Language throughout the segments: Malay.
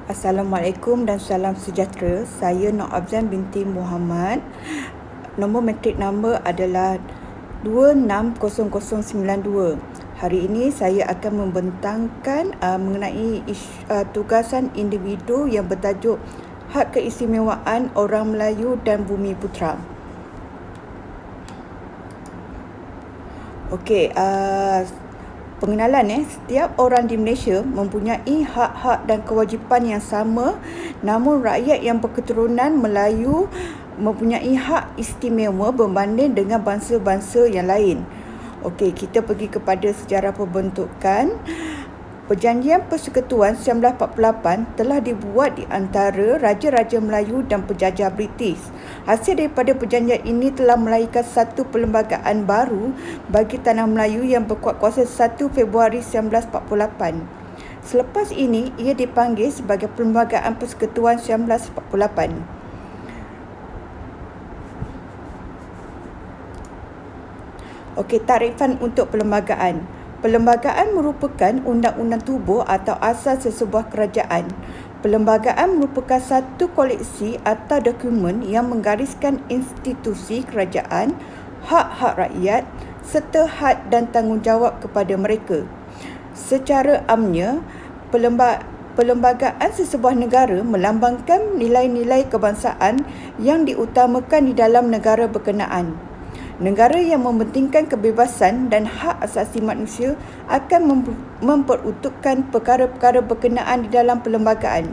Assalamualaikum dan salam sejahtera. Saya Nok Abzan binti Muhammad. Nombor matrik number adalah 260092. Hari ini saya akan membentangkan mengenai tugasan individu yang bertajuk Hak Keistimewaan Orang Melayu dan Bumiputera. Okey, pengenalan setiap orang di Malaysia mempunyai hak-hak dan kewajipan yang sama, namun rakyat yang berketurunan Melayu mempunyai hak istimewa berbanding dengan bangsa-bangsa yang lain. Okey, kita pergi kepada sejarah pembentukan. Perjanjian Persekutuan 1948 telah dibuat di antara Raja-Raja Melayu dan penjajah British. Hasil daripada perjanjian ini telah melahirkan satu perlembagaan baru bagi tanah Melayu yang berkuat kuasa 1 Februari 1948. Selepas ini, ia dipanggil sebagai Perlembagaan Persekutuan 1948. Okey, tarifan untuk perlembagaan. Perlembagaan merupakan undang-undang tubuh atau asas sesebuah kerajaan. Perlembagaan merupakan satu koleksi atau dokumen yang menggariskan institusi kerajaan, hak-hak rakyat serta had dan tanggungjawab kepada mereka. Secara amnya, perlembagaan sesebuah negara melambangkan nilai-nilai kebangsaan yang diutamakan di dalam negara berkenaan. Negara yang mementingkan kebebasan dan hak asasi manusia akan memperuntukkan perkara-perkara berkenaan di dalam perlembagaan.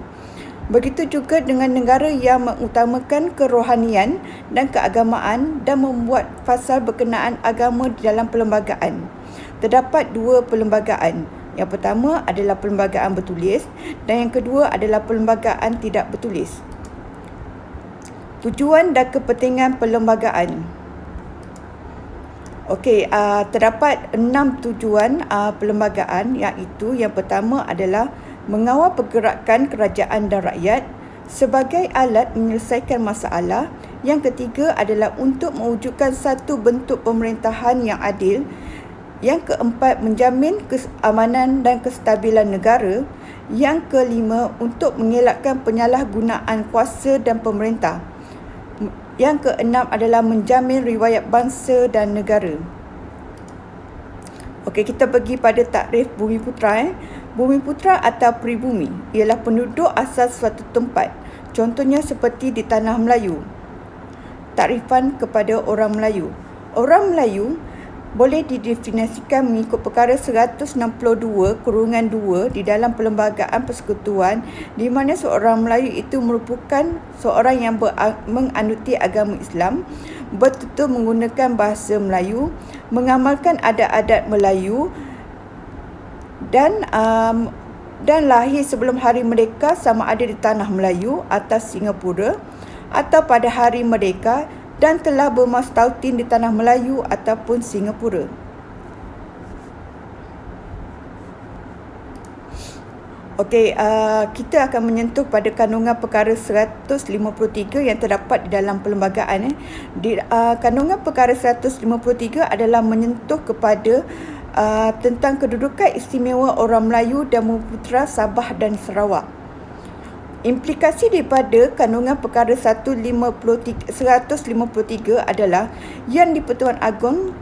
Begitu juga dengan negara yang mengutamakan kerohanian dan keagamaan dan membuat fasal berkenaan agama di dalam perlembagaan. Terdapat dua perlembagaan. Yang pertama adalah perlembagaan bertulis dan yang kedua adalah perlembagaan tidak bertulis. Tujuan dan kepentingan perlembagaan. Okey, terdapat 6 tujuan perlembagaan, iaitu yang pertama adalah mengawal pergerakan kerajaan dan rakyat sebagai alat menyelesaikan masalah. Yang ketiga adalah untuk mewujudkan satu bentuk pemerintahan yang adil. Yang keempat, menjamin keamanan dan kestabilan negara. Yang kelima, untuk mengelakkan penyalahgunaan kuasa dan pemerintah. Yang keenam adalah menjamin riwayat bangsa dan negara. Okey, kita pergi pada takrif Bumiputera. Bumiputera atau pribumi ialah penduduk asal suatu tempat. Contohnya seperti di tanah Melayu. Takrifan kepada orang Melayu. Orang Melayu boleh didefinisikan mengikut perkara 162/2 di dalam Perlembagaan Persekutuan, di mana seorang Melayu itu merupakan seorang yang menganuti agama Islam, bertutur menggunakan bahasa Melayu, mengamalkan adat-adat Melayu dan lahir sebelum hari merdeka sama ada di tanah Melayu atau Singapura atau pada hari merdeka dan telah bermastautin di tanah Melayu ataupun Singapura. Okey, kita akan menyentuh pada kandungan perkara 153 yang terdapat di dalam perlembagaan. Kandungan perkara 153 adalah menyentuh kepada tentang kedudukan istimewa orang Melayu dan Bumiputera, Sabah dan Sarawak. Implikasi daripada kandungan perkara 153 adalah Yang di-Pertuan Agong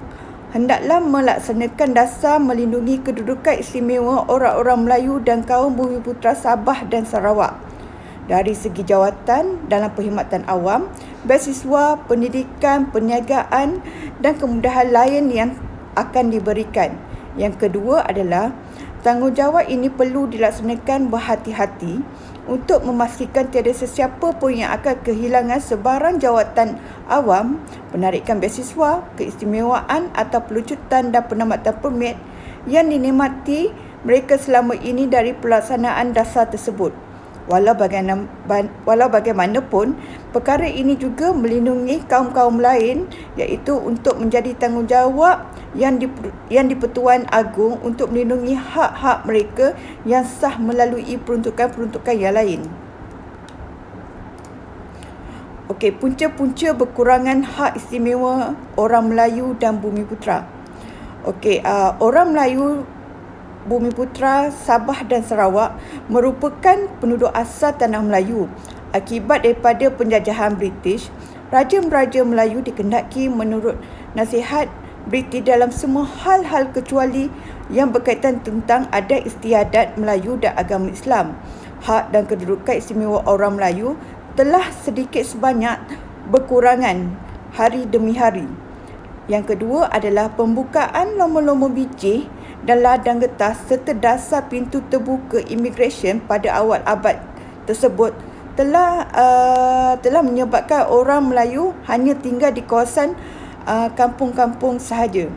hendaklah melaksanakan dasar melindungi kedudukan istimewa orang-orang Melayu dan kaum Bumiputera, Sabah dan Sarawak dari segi jawatan dalam perkhidmatan awam, beasiswa, pendidikan, perniagaan dan kemudahan lain yang akan diberikan. Yang kedua adalah tanggungjawab ini perlu dilaksanakan berhati-hati untuk memastikan tiada sesiapa pun yang akan kehilangan sebarang jawatan awam, penarikan beasiswa, keistimewaan atau pelucutan dan penambatan permit yang dinikmati mereka selama ini dari pelaksanaan dasar tersebut. Walau bagaimanapun, perkara ini juga melindungi kaum-kaum lain, iaitu untuk menjadi tanggungjawab yang di-Pertuan Agong untuk melindungi hak-hak mereka yang sah melalui peruntukan-peruntukan yang lain. Okey, punca-punca berkurangan hak istimewa orang Melayu dan Bumiputera. Okey, orang Melayu Bumiputera, Sabah dan Sarawak merupakan penduduk asal Tanah Melayu. Akibat daripada penjajahan British, Raja-Raja Melayu dikehendaki menurut nasihat British dalam semua hal-hal kecuali yang berkaitan tentang adat istiadat Melayu dan agama Islam. Hak dan kedudukan istimewa orang Melayu telah sedikit sebanyak berkurangan hari demi hari. Yang kedua adalah pembukaan lomba-lomba bijih dan ladang getah serta dasar pintu terbuka immigration pada awal abad tersebut telah menyebabkan orang Melayu hanya tinggal di kawasan kampung-kampung sahaja.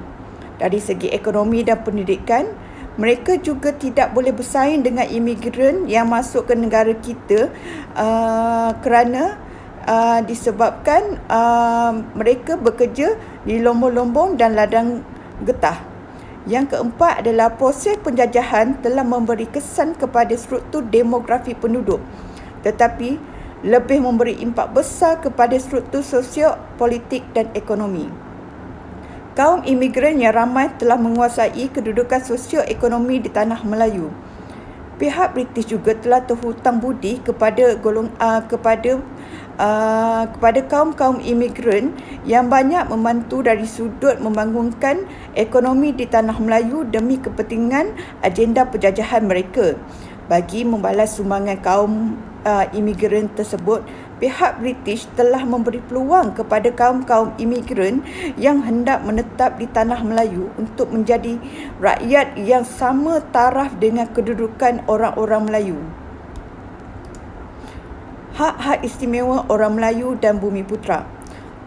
Dari segi ekonomi dan pendidikan, mereka juga tidak boleh bersaing dengan imigran yang masuk ke negara kita kerana disebabkan mereka bekerja di lombong-lombong dan ladang getah. Yang keempat adalah proses penjajahan telah memberi kesan kepada struktur demografi penduduk, tetapi lebih memberi impak besar kepada struktur sosio, politik dan ekonomi. Kaum imigran yang ramai telah menguasai kedudukan sosio-ekonomi di Tanah Melayu. Pihak British juga telah terhutang budi kepada kaum-kaum imigran yang banyak membantu dari sudut membangunkan ekonomi di Tanah Melayu demi kepentingan agenda penjajahan mereka. Bagi membalas sumbangan kaum imigran tersebut, pihak British telah memberi peluang kepada kaum-kaum imigran yang hendak menetap di Tanah Melayu untuk menjadi rakyat yang sama taraf dengan kedudukan orang-orang Melayu. Hak-hak istimewa orang Melayu dan Bumiputera.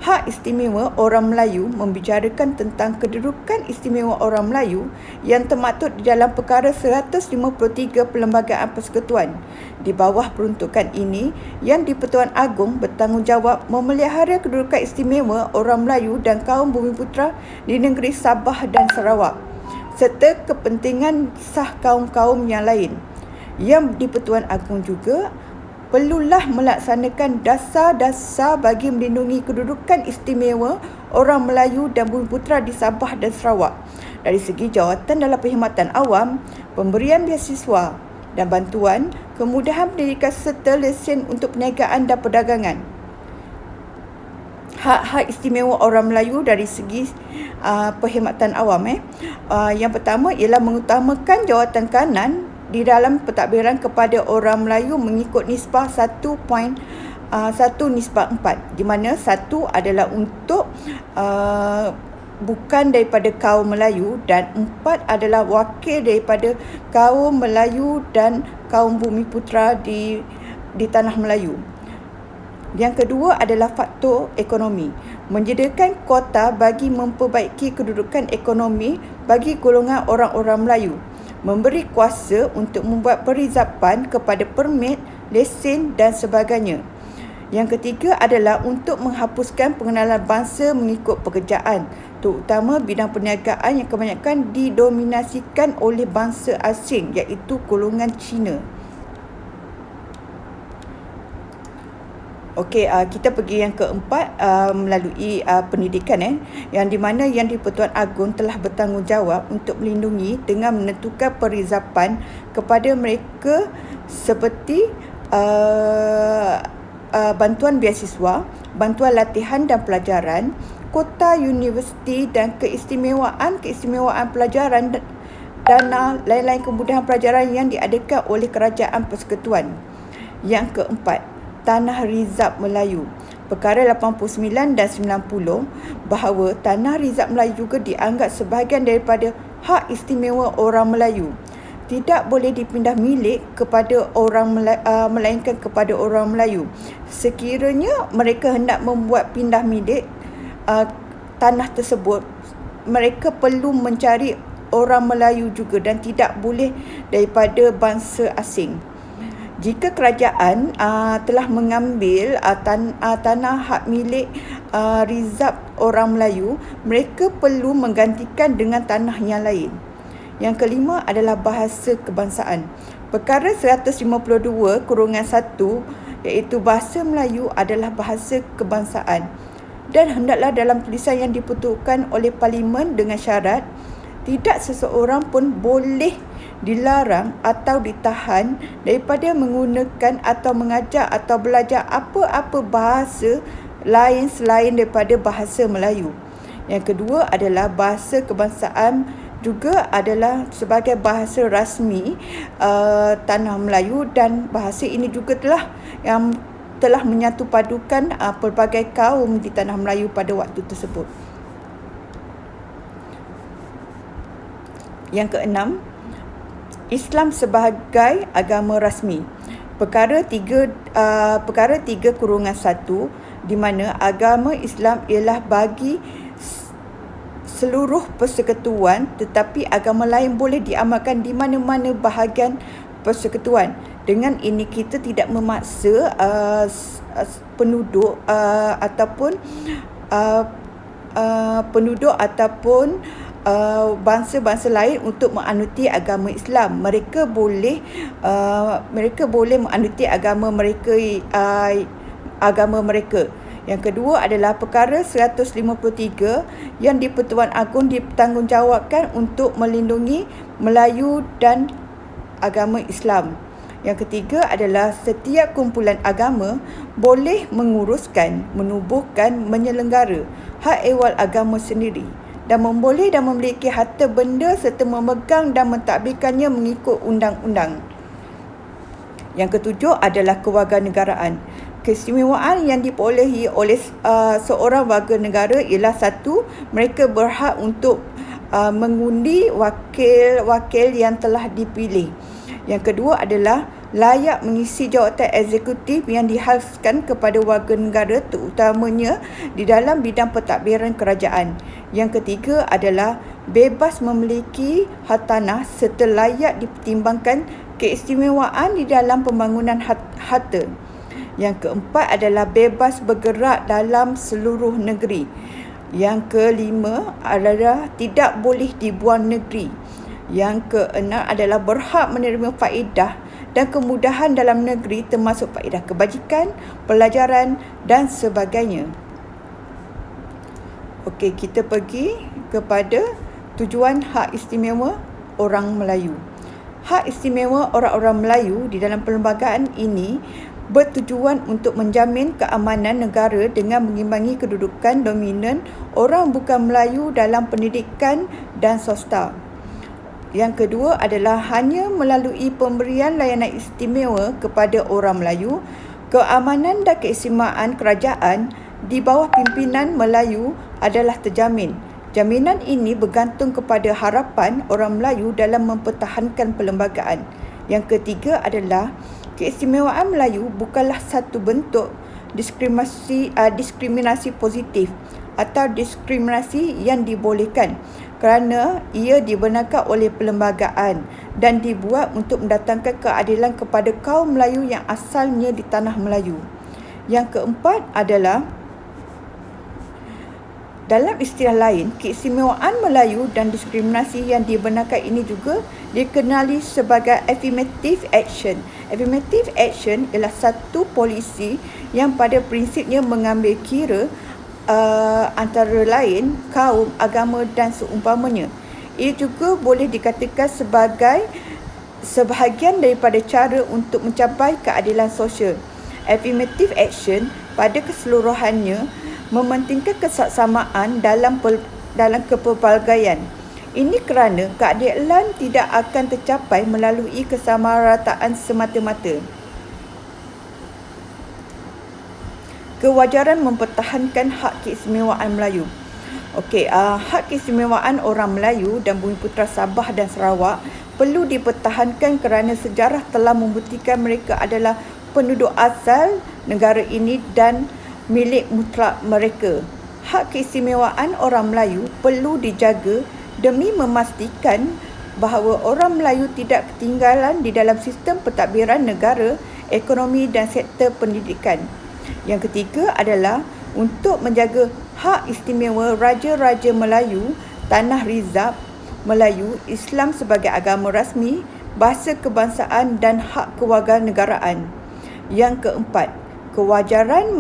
Hak istimewa orang Melayu membicarakan tentang kedudukan istimewa orang Melayu yang termaktub di dalam perkara 153 Perlembagaan Persekutuan. Di bawah peruntukan ini, Yang di-Pertuan Agong bertanggungjawab memelihara kedudukan istimewa orang Melayu dan kaum Bumiputera di negeri Sabah dan Sarawak, serta kepentingan sah kaum-kaum yang lain. Yang di-Pertuan Agong juga perlulah melaksanakan dasar-dasar bagi melindungi kedudukan istimewa orang Melayu dan Bumiputera di Sabah dan Sarawak dari segi jawatan dalam perkhidmatan awam, pemberian beasiswa dan bantuan, kemudahan pendidikan serta lesen untuk perniagaan dan perdagangan. Hak-hak istimewa orang Melayu dari segi perkhidmatan awam. Yang pertama ialah mengutamakan jawatan kanan di dalam pentadbiran kepada orang Melayu mengikut nisbah 1:4, di mana 1 adalah untuk bukan daripada kaum Melayu dan 4 adalah wakil daripada kaum Melayu dan kaum Bumiputera di Tanah Melayu. Yang kedua adalah faktor ekonomi, menyediakan kuota bagi memperbaiki kedudukan ekonomi bagi golongan orang-orang Melayu, memberi kuasa untuk membuat perizapan kepada permit, lesen dan sebagainya. Yang ketiga adalah untuk menghapuskan pengenalan bangsa mengikut pekerjaan, terutama bidang perniagaan yang kebanyakan didominasikan oleh bangsa asing iaitu golongan Cina. Okey, kita pergi yang keempat melalui pendidikan yang di mana Yang di-Pertuan Agong telah bertanggungjawab untuk melindungi dengan menentukan perizapan kepada mereka seperti bantuan beasiswa, bantuan latihan dan pelajaran, kota universiti dan keistimewaan pelajaran dan lain-lain kemudahan pelajaran yang diadakan oleh Kerajaan Persekutuan. Yang keempat, Tanah Rizab Melayu. Perkara 89 dan 90 bahawa Tanah Rizab Melayu juga dianggap sebahagian daripada hak istimewa orang Melayu. Tidak boleh dipindah milik kepada orang melainkan kepada orang Melayu. Sekiranya mereka hendak membuat pindah milik tanah tersebut, mereka perlu mencari orang Melayu juga dan tidak boleh daripada bangsa asing. Jika kerajaan telah mengambil tanah hak milik rizab orang Melayu, mereka perlu menggantikan dengan tanah yang lain. Yang kelima adalah bahasa kebangsaan. Perkara 152/1 iaitu bahasa Melayu adalah bahasa kebangsaan dan hendaklah dalam tulisan yang diputuskan oleh Parlimen dengan syarat tidak seseorang pun boleh dilarang atau ditahan daripada menggunakan atau mengajar atau belajar apa-apa bahasa lain selain daripada bahasa Melayu. Yang kedua adalah bahasa kebangsaan juga adalah sebagai bahasa rasmi Tanah Melayu, dan bahasa ini juga telah menyatu padukan pelbagai kaum di Tanah Melayu pada waktu tersebut. Yang keenam, Islam sebagai agama rasmi. Perkara 3-1, di mana agama Islam ialah bagi seluruh persekutuan, tetapi agama lain boleh diamalkan di mana-mana bahagian persekutuan. Dengan ini kita tidak memaksa penduduk ataupun bangsa-bangsa lain untuk menganuti agama Islam. Mereka boleh menganuti agama mereka. Yang kedua adalah perkara 153 yang di Pertuan Agong dipertanggungjawabkan untuk melindungi Melayu dan agama Islam. Yang ketiga adalah setiap kumpulan agama boleh menguruskan, menubuhkan, menyelenggara hak ehwal agama sendiri dan memboleh dan memiliki harta benda serta memegang dan mentadbirkannya mengikut undang-undang. Yang ketujuh adalah kewarganegaraan. Keistimewaan yang diperolehi oleh seorang warga negara ialah satu, mereka berhak untuk mengundi wakil-wakil yang telah dipilih. Yang kedua adalah layak mengisi jawatan eksekutif yang dihaskan kepada warga negara, terutamanya di dalam bidang pentadbiran kerajaan. Yang ketiga adalah bebas memiliki hartanah serta layak dipertimbangkan keistimewaan di dalam pembangunan harta. Yang keempat adalah bebas bergerak dalam seluruh negeri. Yang kelima adalah tidak boleh dibuang negeri. Yang keenam adalah berhak menerima faedah dan kemudahan dalam negeri, termasuk faedah kebajikan, pelajaran dan sebagainya. Okey, kita pergi kepada tujuan hak istimewa orang Melayu. Hak istimewa orang-orang Melayu di dalam perlembagaan ini bertujuan untuk menjamin keamanan negara dengan mengimbangi kedudukan dominan orang bukan Melayu dalam pendidikan dan swasta. Yang kedua adalah hanya melalui pemberian layanan istimewa kepada orang Melayu, keamanan dan keistimewaan kerajaan di bawah pimpinan Melayu adalah terjamin. Jaminan ini bergantung kepada harapan orang Melayu dalam mempertahankan perlembagaan. Yang ketiga adalah keistimewaan Melayu bukanlah satu bentuk diskriminasi positif atau diskriminasi yang dibolehkan, kerana ia dibenarkan oleh perlembagaan dan dibuat untuk mendatangkan keadilan kepada kaum Melayu yang asalnya di Tanah Melayu. Yang keempat adalah, dalam istilah lain, keistimewaan Melayu dan diskriminasi yang dibenarkan ini juga dikenali sebagai affirmative action. Affirmative action ialah satu polisi yang pada prinsipnya mengambil kira antara lain kaum, agama dan seumpamanya. Ia juga boleh dikatakan sebagai sebahagian daripada cara untuk mencapai keadilan sosial. Affirmative action pada keseluruhannya mementingkan keseksama dalam kepelbagaian. Ini kerana keadilan tidak akan tercapai melalui kesamarataan semata-mata. Kewajaran mempertahankan hak keistimewaan Melayu. Okey, hak keistimewaan orang Melayu dan Bumiputera Sabah dan Sarawak perlu dipertahankan kerana sejarah telah membuktikan mereka adalah penduduk asal negara ini dan milik mutlak mereka. Hak keistimewaan orang Melayu perlu dijaga demi memastikan bahawa orang Melayu tidak ketinggalan di dalam sistem pentadbiran negara, ekonomi dan sektor pendidikan. Yang ketiga adalah untuk menjaga hak istimewa Raja-Raja Melayu, Tanah Rizab Melayu, Islam sebagai agama rasmi, bahasa kebangsaan dan hak kewarganegaraan. Yang keempat, kewajaran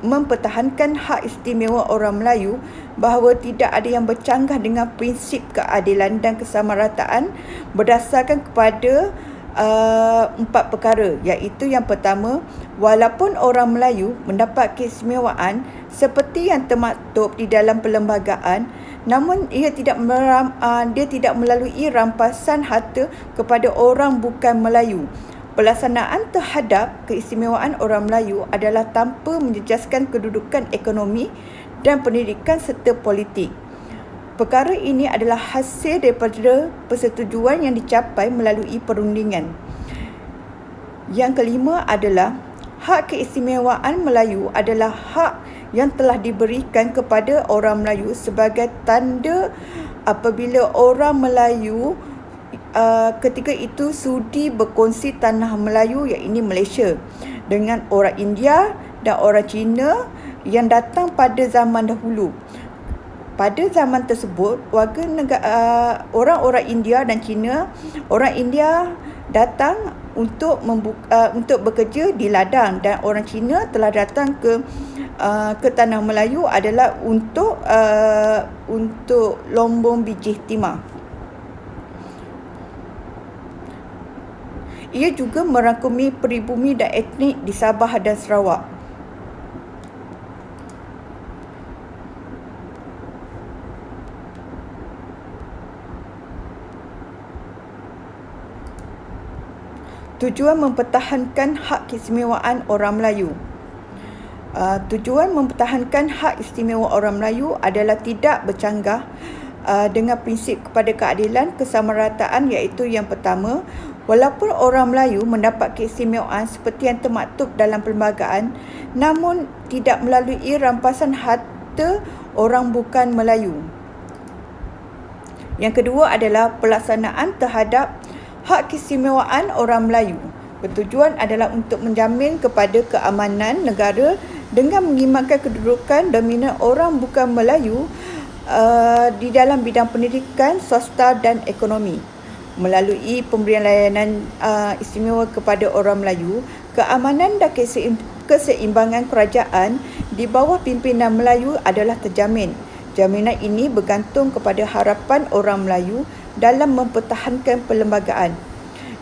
mempertahankan hak istimewa orang Melayu bahawa tidak ada yang bercanggah dengan prinsip keadilan dan kesamarataan berdasarkan kepada 4 perkara, iaitu yang pertama, walaupun orang Melayu mendapat keistimewaan seperti yang termaktub di dalam perlembagaan, namun dia tidak melalui rampasan harta kepada orang bukan Melayu. Pelaksanaan terhadap keistimewaan orang Melayu adalah tanpa menjejaskan kedudukan ekonomi dan pendidikan serta politik. Perkara ini adalah hasil daripada persetujuan yang dicapai melalui perundingan. Yang kelima adalah hak keistimewaan Melayu adalah hak yang telah diberikan kepada orang Melayu sebagai tanda apabila orang Melayu ketika itu sudi berkongsi tanah Melayu, iaitu Malaysia, dengan orang India dan orang Cina yang datang pada zaman dahulu. Pada zaman tersebut, orang-orang India dan Cina, orang India datang untuk bekerja di ladang dan orang Cina telah datang ke tanah Melayu adalah untuk lombong biji timah. Ia juga merangkumi peribumi dan etnik di Sabah dan Sarawak. Tujuan mempertahankan hak keistimewaan orang Melayu. Tujuan mempertahankan hak istimewa orang Melayu adalah tidak bercanggah dengan prinsip kepada keadilan, kesamarataan, iaitu yang pertama, walaupun orang Melayu mendapat keistimewaan seperti yang termaktub dalam perlembagaan, namun tidak melalui rampasan harta orang bukan Melayu. Yang kedua adalah pelaksanaan terhadap hak keistimewaan orang Melayu. Bertujuan adalah untuk menjamin kepada keamanan negara dengan mengimankan kedudukan dominan orang bukan Melayu di dalam bidang pendidikan, swasta dan ekonomi. Melalui pemberian layanan istimewa kepada orang Melayu, keamanan dan keseimbangan kerajaan di bawah pimpinan Melayu adalah terjamin. Jaminan ini bergantung kepada harapan orang Melayu dalam mempertahankan perlembagaan.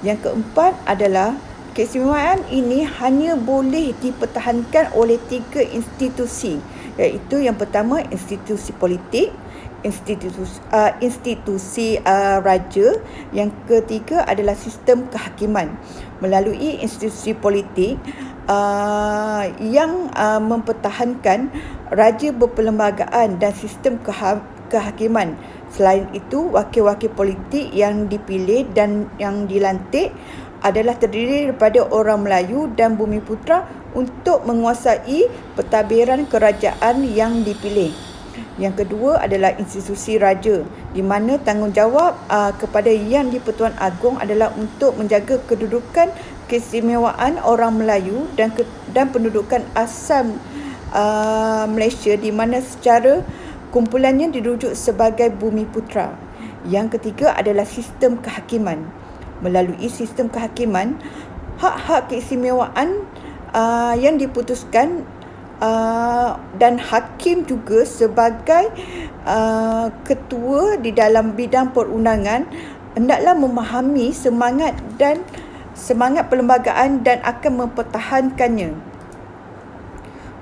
Yang keempat adalah keistimewaan ini hanya boleh dipertahankan oleh 3 institusi, iaitu yang pertama institusi politik, institusi raja, yang ketiga adalah sistem kehakiman. Melalui institusi politik yang mempertahankan raja berperlembagaan dan sistem kehakiman. Selain itu, wakil-wakil politik yang dipilih dan yang dilantik adalah terdiri daripada orang Melayu dan Bumiputera untuk menguasai pentadbiran kerajaan yang dipilih. Yang kedua adalah institusi raja, di mana tanggungjawab kepada Yang di-Pertuan Agong adalah untuk menjaga kedudukan keistimewaan orang Melayu dan pendudukan asal Malaysia, di mana secara kumpulannya dirujuk sebagai Bumiputera. Yang ketiga adalah sistem kehakiman. Melalui sistem kehakiman, hak-hak keistimewaan yang diputuskan dan hakim juga sebagai ketua di dalam bidang perundangan hendaklah memahami semangat perlembagaan dan akan mempertahankannya.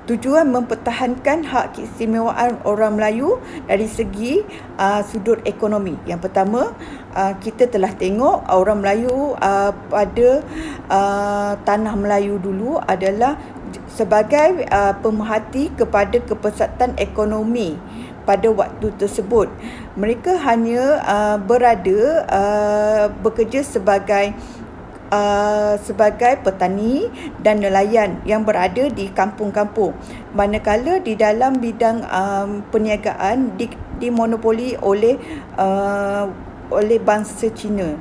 Tujuan mempertahankan hak keistimewaan orang Melayu dari segi sudut ekonomi. Yang pertama, kita telah tengok orang Melayu pada tanah Melayu dulu adalah sebagai pemerhati kepada kepesatan ekonomi pada waktu tersebut. Mereka hanya bekerja sebagai petani dan nelayan yang berada di kampung-kampung, manakala di dalam bidang perniagaan dimonopoli oleh bangsa Cina.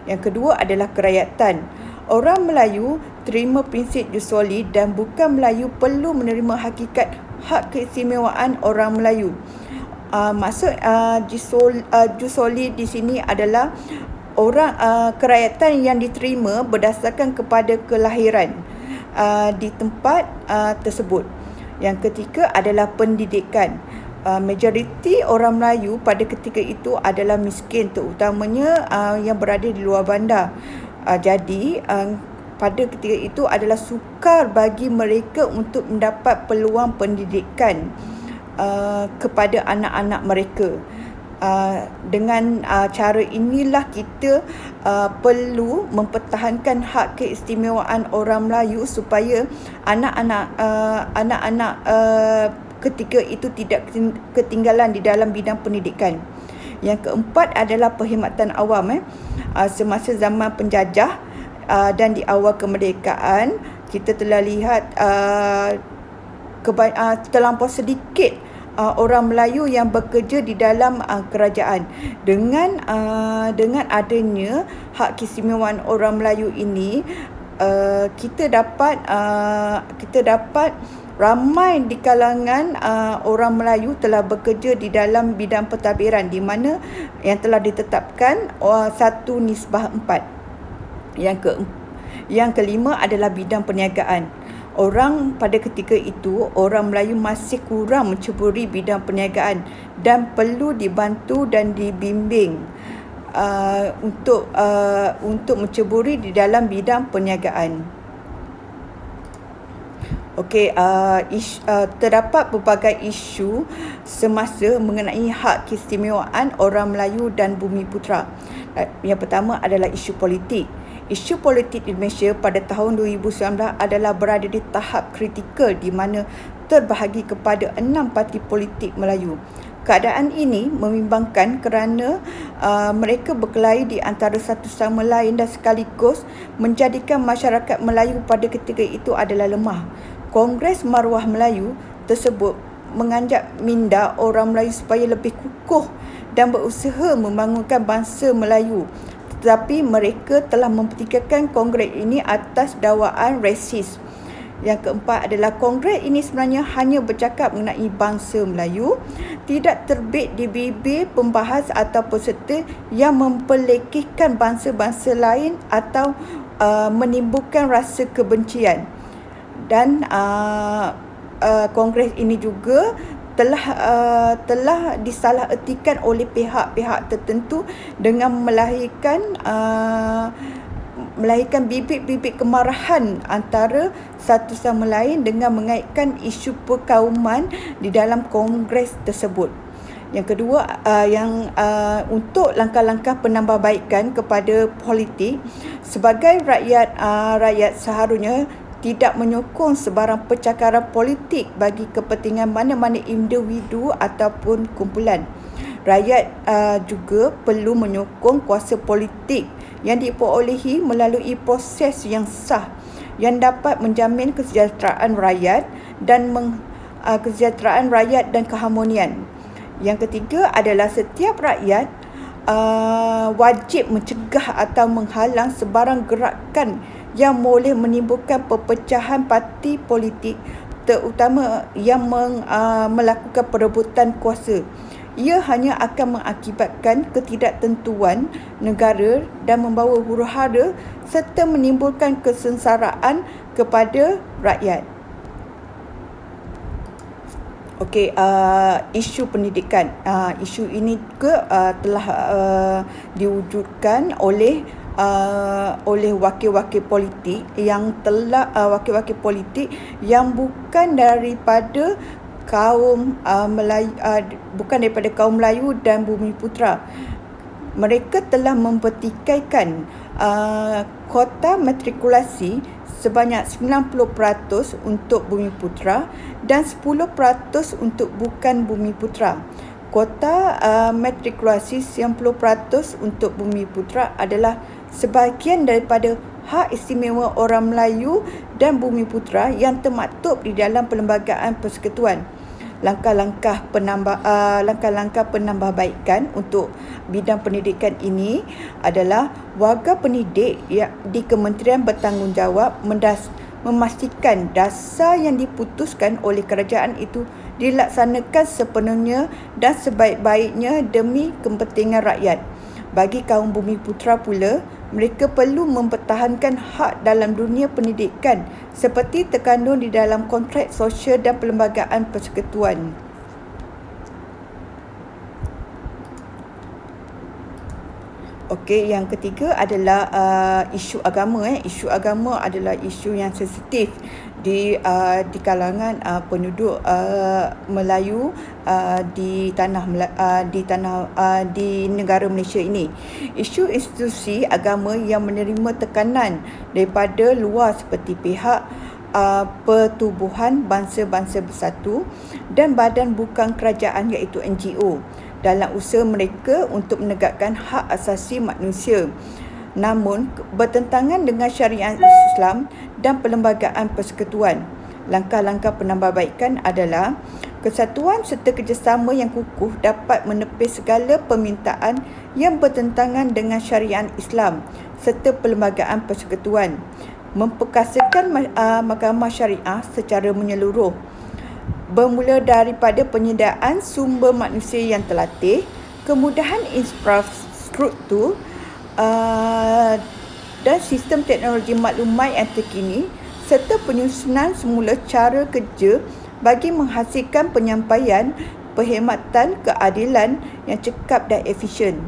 Yang kedua adalah kerakyatan. Orang Melayu terima prinsip jus soli dan bukan Melayu perlu menerima hakikat hak keistimewaan orang Melayu. Maksud jus soli di sini adalah kerakyatan yang diterima berdasarkan kepada kelahiran. di tempat tersebut. Yang ketiga adalah pendidikan. Majoriti orang Melayu pada ketika itu adalah miskin, terutamanya yang berada di luar bandar. Jadi pada ketika itu adalah sukar bagi mereka untuk mendapat peluang pendidikan kepada anak-anak mereka. Dengan cara inilah kita perlu mempertahankan hak keistimewaan orang Melayu supaya anak-anak ketika itu tidak ketinggalan di dalam bidang pendidikan. Yang keempat adalah perkhidmatan awam. Semasa zaman penjajah dan di awal kemerdekaan, kita telah lihat terlampau sedikit orang Melayu yang bekerja di dalam kerajaan. Dengan adanya hak keistimewaan orang Melayu ini, kita dapat ramai di kalangan orang Melayu telah bekerja di dalam bidang pentadbiran, di mana yang telah ditetapkan 1:4. Yang kelima adalah bidang perniagaan. Orang pada ketika itu, orang Melayu masih kurang menceburi bidang perniagaan dan perlu dibantu dan dibimbing untuk menceburi di dalam bidang perniagaan. Terdapat pelbagai isu semasa mengenai hak keistimewaan orang Melayu dan Bumiputera. Yang pertama adalah isu politik. Isu politik di Malaysia pada tahun 2019 adalah berada di tahap kritikal di mana terbahagi kepada 6 parti politik Melayu. Keadaan ini membimbangkan kerana mereka berkelahi di antara satu sama lain dan sekaligus menjadikan masyarakat Melayu pada ketika itu adalah lemah. Kongres Maruah Melayu tersebut mengajak minda orang Melayu supaya lebih kukuh dan berusaha membangunkan bangsa Melayu. Tetapi mereka telah mempertikaikan kongres ini atas dakwaan rasis. Yang keempat adalah kongres ini sebenarnya hanya bercakap mengenai bangsa Melayu, tidak terbit di bibir pembahas atau peserta yang memperlekehkan bangsa-bangsa lain atau menimbulkan rasa kebencian. Dan kongres ini juga telah disalahertikan oleh pihak-pihak tertentu dengan melahirkan bibit-bibit kemarahan antara satu sama lain dengan mengaitkan isu perkauman di dalam kongres tersebut. Yang kedua, untuk langkah-langkah penambahbaikan kepada politik, sebagai rakyat seharusnya tidak menyokong sebarang percakaran politik bagi kepentingan mana-mana individu ataupun kumpulan. Rakyat juga perlu menyokong kuasa politik yang diperolehi melalui proses yang sah yang dapat menjamin kesejahteraan rakyat dan keharmonian. Yang ketiga adalah setiap rakyat wajib mencegah atau menghalang sebarang gerakan yang boleh menimbulkan perpecahan parti politik, terutama yang melakukan perebutan kuasa. Ia hanya akan mengakibatkan ketidaktentuan negara dan membawa huru-hara serta menimbulkan kesengsaraan kepada rakyat. Isu pendidikan. Isu ini juga telah diwujudkan oleh wakil-wakil politik yang bukan daripada kaum Melayu dan Bumiputera. Mereka telah mempertikaikan kota matrikulasi sebanyak 90% untuk Bumiputera dan 10% untuk bukan Bumiputera. Kota matrikulasi 90% untuk Bumiputera adalah sebahagian daripada hak istimewa orang Melayu dan Bumiputera yang termaktub di dalam Perlembagaan Persekutuan. Langkah-langkah penambahbaikan untuk bidang pendidikan ini adalah warga pendidik di kementerian bertanggungjawab memastikan dasar yang diputuskan oleh kerajaan itu dilaksanakan sepenuhnya dan sebaik-baiknya demi kepentingan rakyat. Bagi kaum Bumiputera pula, Mereka perlu mempertahankan hak dalam dunia pendidikan seperti terkandung di dalam kontrak sosial dan perlembagaan persekutuan. Okey, yang ketiga adalah isu agama. Isu agama adalah isu yang sensitif di kalangan penduduk Melayu di negara Malaysia ini. Isu institusi agama yang menerima tekanan daripada luar seperti pihak Pertubuhan Bangsa-Bangsa Bersatu dan badan bukan kerajaan iaitu NGO dalam usaha mereka untuk menegakkan hak asasi manusia, namun bertentangan dengan syariat Islam dan perlembagaan persekutuan. Langkah-langkah penambahbaikan adalah kesatuan serta kerjasama yang kukuh dapat menepis segala permintaan yang bertentangan dengan syariat Islam serta perlembagaan persekutuan, memperkasakan mahkamah syariah secara menyeluruh, bermula daripada penyediaan sumber manusia yang terlatih, kemudahan infrastruktur dan sistem teknologi maklumat yang terkini, serta penyusunan semula cara kerja bagi menghasilkan penyampaian, perkhidmatan, keadilan yang cekap dan efisien.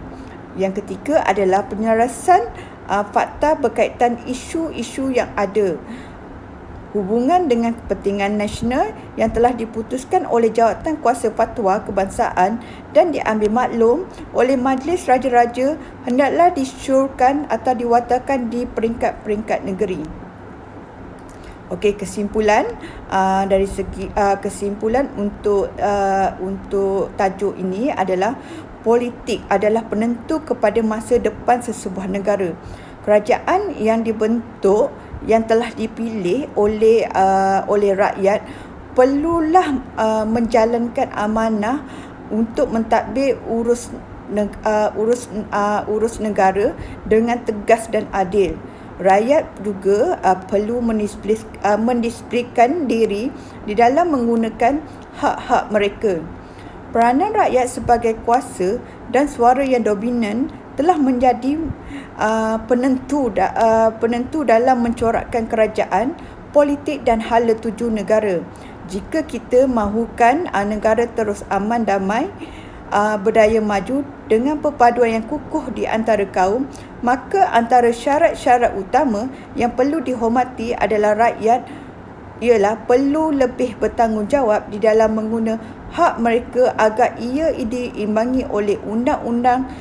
Yang ketiga adalah penyelarasan fakta berkaitan isu-isu yang ada hubungan dengan kepentingan nasional yang telah diputuskan oleh Jawatan Kuasa Fatwa Kebangsaan dan diambil maklum oleh Majlis Raja-Raja hendaklah disyorkan atau diwatakan di peringkat-peringkat negeri. Okey, kesimpulan dari segi kesimpulan untuk tajuk ini adalah politik adalah penentu kepada masa depan sesebuah negara. Kerajaan yang dibentuk yang telah dipilih oleh rakyat perlulah menjalankan amanah untuk mentadbir urus negara dengan tegas dan adil. Rakyat juga perlu mendisiplinkan diri di dalam menggunakan hak-hak mereka. Peranan rakyat sebagai kuasa dan suara yang dominan telah menjadi penentu dalam mencorakkan kerajaan, politik dan hala tuju negara. Jika kita mahukan negara terus aman, damai, berdaya maju dengan perpaduan yang kukuh di antara kaum, maka antara syarat-syarat utama yang perlu dihormati adalah rakyat ialah perlu lebih bertanggungjawab di dalam mengguna hak mereka agar ia diimbangi oleh undang-undang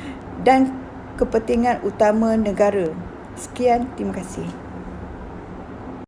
dan kepentingan utama negara. Sekian, terima kasih.